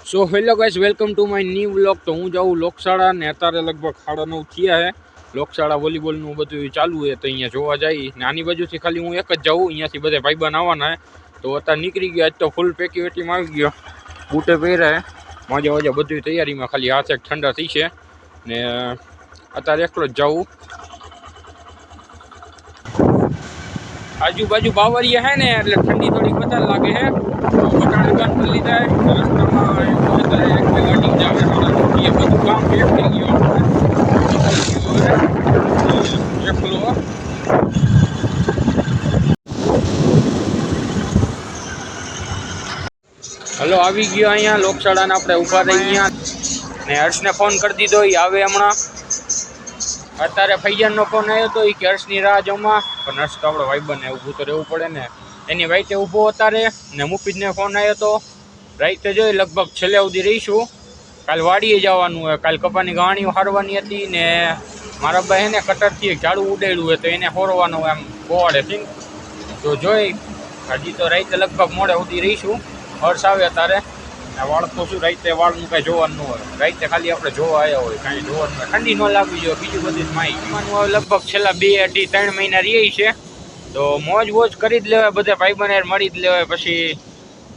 So hello guys, welcome to my new vlog. તો હું જાઉં લોકશાળા ને અત્યારે લગભગ 9:30 થયા છે. લોકશાળા વોલીબોલનું બધું ચાલુ છે તો અહીંયા જોવા જઈ ને આની બાજુથી ખાલી હું એક જ જાઉં. અહીંયાથી બધા ભાઈબંધ આવવાના તો અત્યારે નીકળી ગયા. આજ તો ફૂલ પેકીવેટીમાં આવી ગયો, બૂટે પહેર્યા, મજા બધી તૈયારીમાં. ખાલી હાથ એક ઠંડા થઈ છે ને અત્યારે એકલો જ જાઉં. આજુબાજુ બાવરિયા છે ને એટલે ઠંડી થોડીક વધારે લાગે છે. ઘટાડે બંધ કરી લીધા રસ્તામાં એક બે ગાડી જાવે એ બધું કામ પેક થઈ ગયું. એકલો હલો આવી ગયો અહીંયા લોકશાળાને. આપણે ઊભા રહી અહીંયા ને હર્ષને ફોન કરી દીધો, એ આવે હમણાં. અત્યારે ફૈયાનનો ફોન આવ્યો હતો, એ કે હર્ષની રાહ જમવા, પણ હર્ષ તો આપણો ભાઈબંધ ઊભું તો રહેવું પડે ને. એની વાઈટે ઊભો અત્યારે ને મુફીદને ફોન આવ્યો હતો. રાઈતે જોઈ લગભગ છેલ્લે સુધી રહીશું. કાલ વાડીએ જવાનું હોય, કાલ કપાની ગાણીઓ હારવાની હતી ને મારા ભાઈ એને કટરથી ઝાડું ઉડાડ્યું હોય તો એને હોરવાનું એમ ગોવાડેથી. તો જોઈ હજી તો રાઈતે લગભગ મોડે સુધી રહીશું. હર્ષ આવે ત્યારે વાળ તો શું રાઈતે વાળનું કાંઈ જોવાનું ન હોય. રાઈતે ખાલી આપણે જોવા આવ્યા હોય, કાંઈ જોવાનું હોય. ઠંડી ન લાગવી જોઈએ, બીજું બધી માહિતી હવે લગભગ છેલ્લા 2, 2.5, 3 મહિના રહી છે તો મોજ વોજ કરી જ લેવાય. બધા ભાઈબંધ મળી જ લેવાય. પછી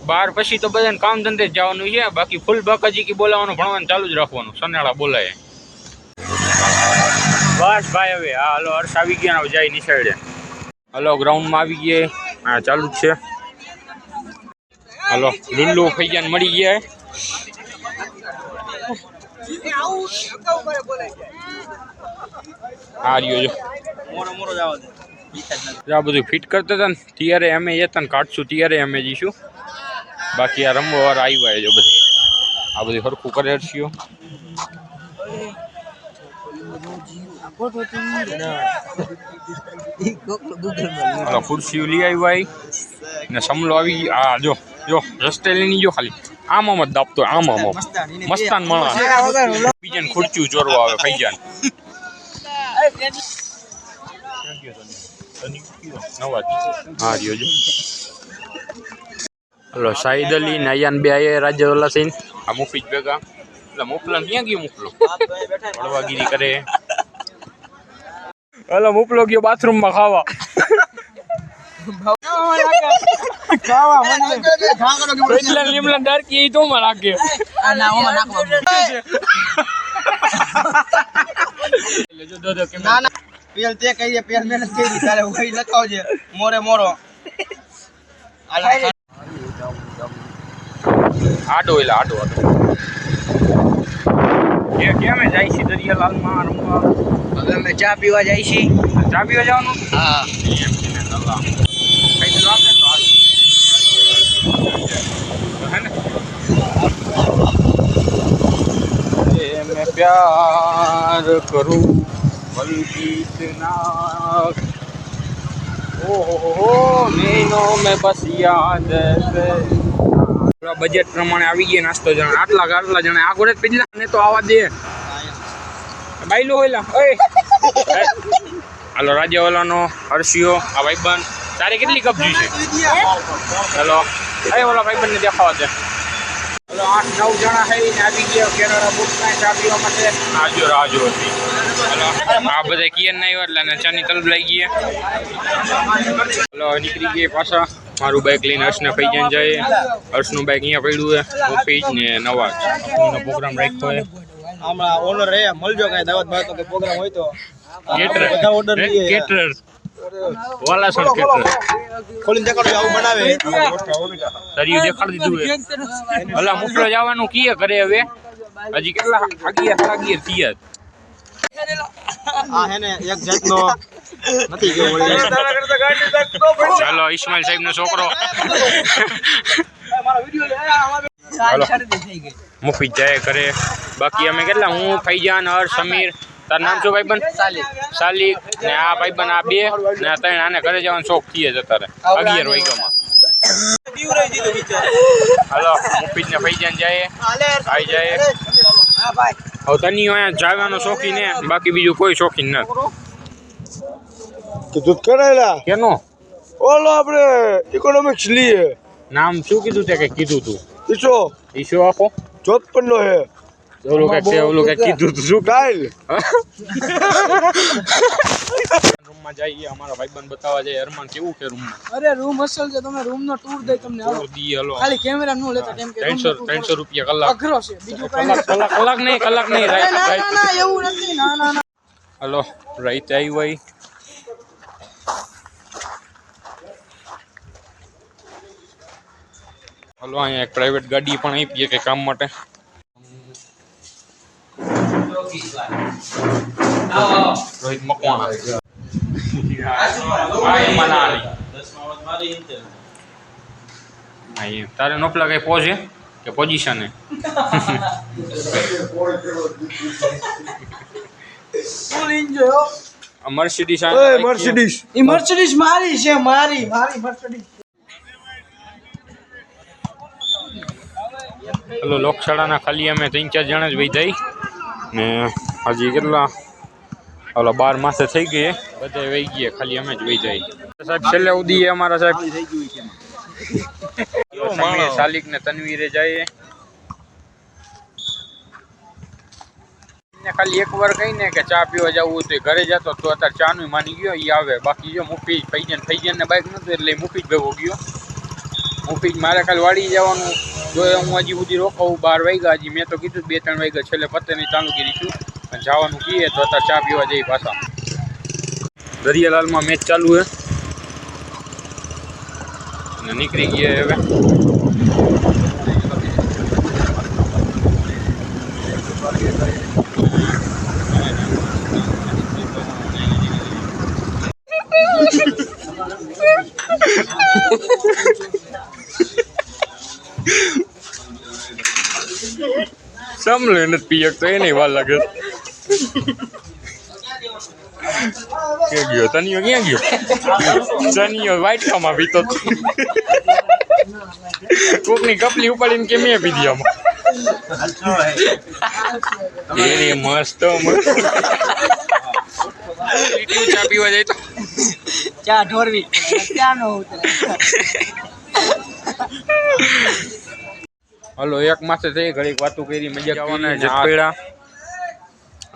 બાર પછી તો બધાને કામ ધંધે જ જવાનું છે. બાકી ફૂલ બાકાજી બોલાવવાનું, ભણવાનું ચાલુ જ રાખવાનું. સનેડા બોલાય બસ ભાઈ. હવે હા હલો હર્ષ આવી ગયા, હવે જાય નિશાળે. હલો ગ્રાઉન્ડમાં આવી ગયા, હા ચાલુ જ છે. હલો લુલ્લુ ફૈયાન મળી ગયા. હા રહ્યો જો આ બધું ફિટ કરતા હતા ને ત્યારે અમે જતા ને કાઢશું ત્યારે અમે જઈશું. બાકી આ રમવા વાળા આવ્યા જો બધી આ બધું સરખું કરે છીએ. ખુરશી લઈ આવ્યા ને સમલો આવી. હા જો જો રસ્તે લઈને જો ખાલી આમ જ દાબતો, આમ મસ્તાન માણસ. બીજાને ખુરચી ચોરવા આવે ફૈજાન. હા રહ્યો જો હલો શાહિદ અલી ને અયાન બે આયા રાજ્યવાલા થઈને. આ મુફીજ ભેગા એટલે મુફલા ક્યાં ગયો? મુફલો હળવાગીરી કરે. હલો મુફલો ગયો બાથરૂમમાં ખાવા. લીમડા ડાર્કી એ તો માં રાખે. પેલ તે કહીએ, પેલ મહેનત કરી તારે વહી લખાવજે મોરે મોરો. આડો એટલે આડો એ કેમ જાય છે દરિયાલાલમાં રમવા? હવે અમે ચા પીવા જાય છીએ. ચા પીવા જવાનું? હા એમ છે ને દલા કઈ તો આપે તો હાલ હે ને. મેં પ્યાર કરું બલગીત ના ઓહો નैनो में बस याद બજેટ પ્રમાણે આવી ગયા નાસ્તો. જણા આટલા જણા આગળ જ પીધલા ને તો આવા દે બાઈલો હોયલા. હાલો રાજ્યવાલાનો હર્ષિયો આ ભાઈબંધ. તારે કેટલી કબજી છે? હલો ઓલા ભાઈબંધ ને દેખાવા દે. હલો 8-9 જણા છે ને આવી ગયા કેરાળા બુકના ચા પીવા માટે. રાજો હતી. હલો આ બધા કિયન ના આવ્યા એટલે ચાની તલબ લઈ ગયા. હલો નીકળી ગયા પાછા. મારું બાઇક લઈને હર્ષને ફૈજાન જાય. હર્ષનું બાઇક અહીંયા પડ્યું છે. ઓફિસ ને નવાજ નો પ્રોગ્રામ રાખ્યો છે. આમાં ઓનર રે મળજો કાઈ દાવત બાત કે પ્રોગ્રામ હોય તો. બધા ઓર્ડર લઈએ. કેટરર વાલા સર કેટરર ખોલીને દેખાડો આવું બનાવે. તરિયું દેખાડી દીધું છે. હલા મુફલો જવાનું કીએ કરે હવે. હજી કેટલા 11 થયા. આ હે ને એક જાતનો નથી ગયો વળી. ચાલો ઇસ્માઇલ સાહેબ નો છોકરો. મુફીદ જાય કરે. બાકી અમે કેટલા હું ફૈજાન હર્ષ સમીર. તાર નામ શું ભાઈબંધ? સાલિક ને આ ભાઈબંધ આ 2 ને 3. આને ઘરે જવાનો શોખ થઈએ છે અત્યારે 11 વાગ્યામાં. હાલો મુફીદ ને ફૈજાન જાય આવી જાય. હવે તની અહીંયા જવાનો શોખીન ને બાકી બીજું કોઈ શોખીન નથી. કીધું કરાયેલા કેનો ઓલો આપણે ઇકોનોમિક્સ લીએ. નામ શું કીધું તે? કઈ કીધું તું? ઈશો ઈશો આપો. 54 નો હે ઓલું કઈક કીધું તું શું કાલ રૂમમાં જઈએ અમારા ભાઈબંધ બતાવવા જાય અરમાન કેવું છે રૂમમાં અરે રૂમ અસલ છે તમે રૂમ નો ટૂર દઈ તમને હાલો દી હલો ખાલી કેમેરા નો લેતા કેમ કે 300 રૂપિયા કલાક અઘરો છે બીજું કાંઈ કલાક નહીં ના ના એવું નથી ના હલો રાઈત આવી હોય હલો અહીંયા એક પ્રાઇવેટ ગાડી પણ આપીએ કે કામ માટે રોહિત મકવાણા તારે નોપલા કઈ પહોંચે કે પોઝિશન ફૂલ એન્જોય મર્સિડીઝ ઓય મર્સિડીઝ ઈ મર્સિડીઝ મારી છે મારી મર્સિડીઝ હલો લોકશાળાના ખાલી અમે 3-4 જણા જ વૈધાઈ ને હજી કેટલા હલો 12 માસે થઈ ગઈ બધા વહી ગયા ખાલી અમે જ વૈધાઈ સાહેબ છેલ્લે ઉદી અમારા સાહેબ સાલિક ને તનવીરે જાય ખાલી એક વાર કહીને કે ચા પીવા જવું તો ઘરે જતો તો અત્યારે ચા નું માની ગયો એ આવે બાકી જો મુફી ફૈજન ને બાઈક નતું એટલે મુફી જ ભેગો ગયો મુફી મારે કાલે વાડી જવાનું જો હું હજી સુધી રોકાવું 12 વાગ્યા હજી મેં તો કીધું 2-3 વાગ્યા છેલ્લે પતે નહીં ચાલુ કરીશું અને જવાનું કહીએ તો અત્યારે ચા પીવા જઈએ પાછા દરિયાલાલમાં મેચ ચાલુ હે અને નીકળી ગયા હવે સાંભળે નથી પીયક તો એને વાર લાગે ક્યાં ગયો તનિયો ક્યાં ગયો તનિયો વાઇટકામાં પીતો કોકની કપલી ઉપાડીને કે મેં પીધી આમાં એની મસ્ત ચા પીવા જાય તો ચા ઢોરવી ચા નો હલો એક માસે થઈ ઘડીક વાતું કરી મજા જવાના જસપેડા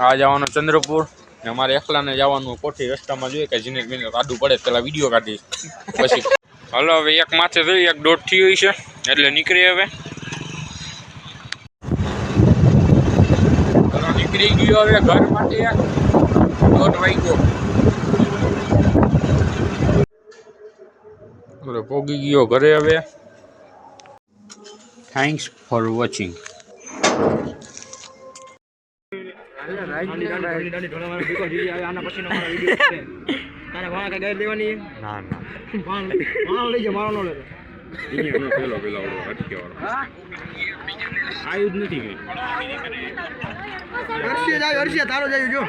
આ જવાનો ચંદ્રપુર ને અમારે એકલાને જવાનું કોઠી રસ્તામાં જોઈએ કે જીને મિનિટ આડું પડે પેલા વિડીયો કાઢીશ પછી હલો હવે એક માથે થઈ 1:30 થઈ હોય છે એટલે નીકળી હવે નીકળી ગયો હવે ઘર માટે 1:30 વાગ્યો હવે પોગી ગયો ઘરે હવે થેન્ક્સ ફોર વોચિંગ ના આયુ જ નથી હર્ષિયા તારો જાય જો